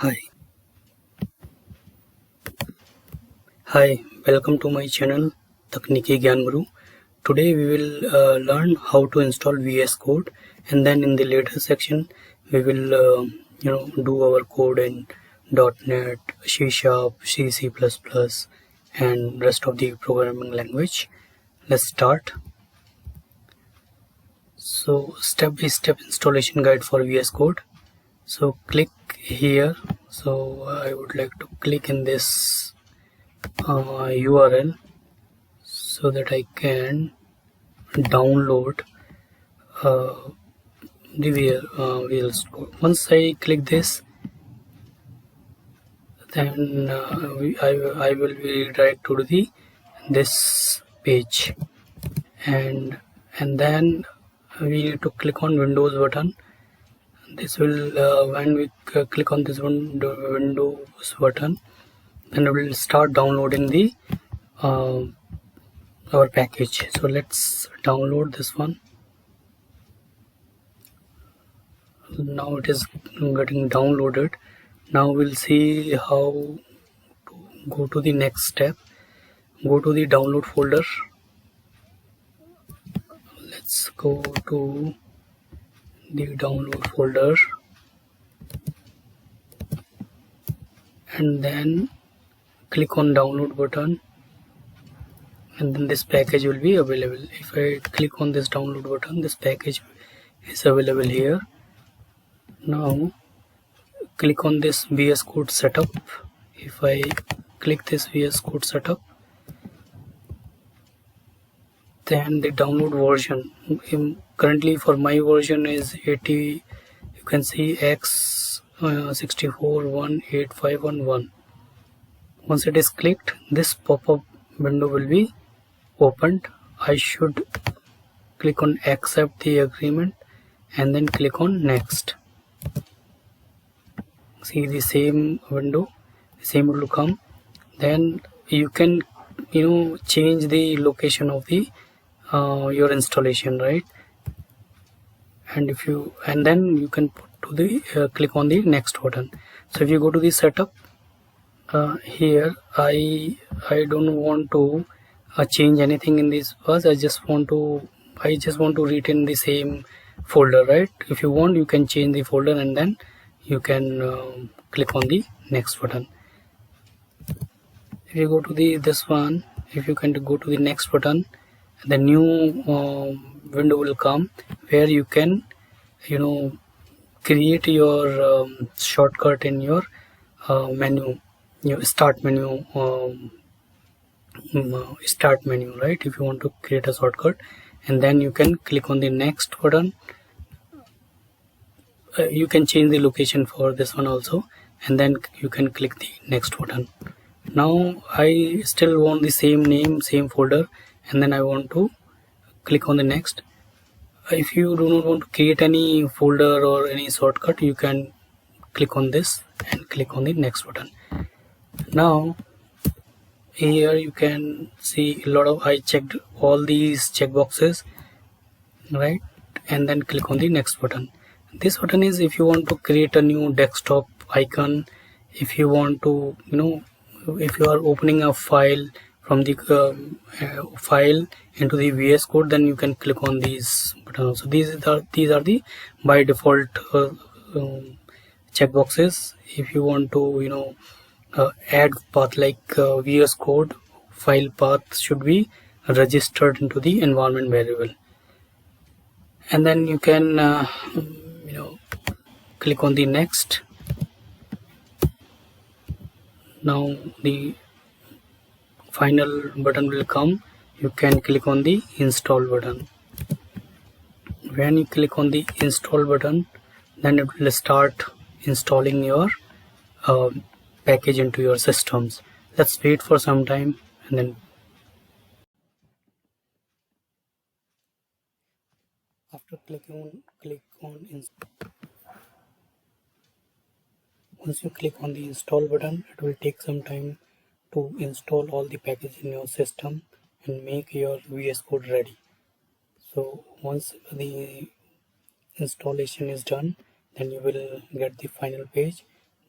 Hi, hi, welcome to my channel Takniki Gyan Guru. Today we will learn how to install VS Code, and then in the later section we will do our code in .NET, C Sharp, C++, and rest of the programming language. Let's start. So step by step installation guide for VS Code. So click here. So I would like to click in this URL so that I can download the VSCode. Once I click this, then I will be redirected to this page, and then we need to click on Windows button. This will when we click on this Windows button, then it will start downloading the our package. So let's download this one. Now it is getting downloaded. Now we'll see how to go to the next step. Go to the download folder. Let's go to the download folder, and then click on download button, and then this package will be available. If I click on this download button, this package is available here. Now click on this VS Code setup. If I click this VS Code setup, then the download version, currently for my version is 80, you can see X64185111. Once it is clicked, this pop-up window will be opened. I should click on accept the agreement and then click on next. See the same window, the same will come. Then you can change the location of the your installation, right? And then you can put to the click on the next button. So if you go to the setup, here I don't want to change anything in this first. I just want to retain the same folder, right? If you want, you can change the folder, and then you can click on the next button. If you go to this one, if you can go to the next button, the new window will come where you can create your shortcut in your menu, your start menu, right? If you want to create a shortcut, and then you can click on the next button. You can change the location for this one also, and then you can click the next button. Now I still want the same name, same folder, and then I want to click on the next. If you do not want to create any folder or any shortcut, you can click on this and click on the next button. Now here you can see a lot of, I checked all these checkboxes, right? And then click on the next button. This button is if you want to create a new desktop icon, if you want to if you are opening a file from the file into the VS Code, then you can click on these buttons. So these are the by default checkboxes. If you want to add path like VS Code file path should be registered into the environment variable, and then you can click on the next. Now the final button will come. You can click on the install button. When you click on the install button, then it will start installing your package into your systems. Let's wait for some time, and then after click on once you click on the install button, it will take some time to install all the packages in your system and make your VS Code ready. So once the installation is done, then you will get the final page.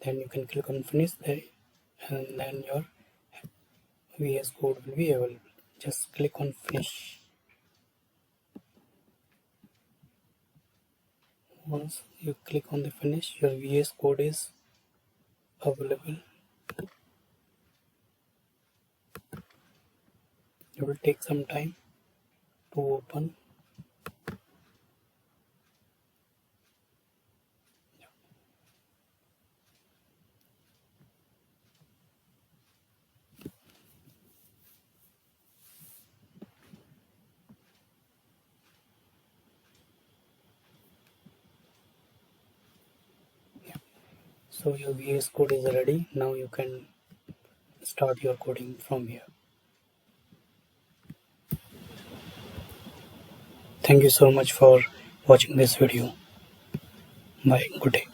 then you can click on finish there, and then your VS Code will be available. Just click on finish. Once you click on the finish, your VS Code is available. It will take some time to open. So your VS Code is ready. Now you can start your coding from here. Thank you so much for watching this video. Bye. Good day.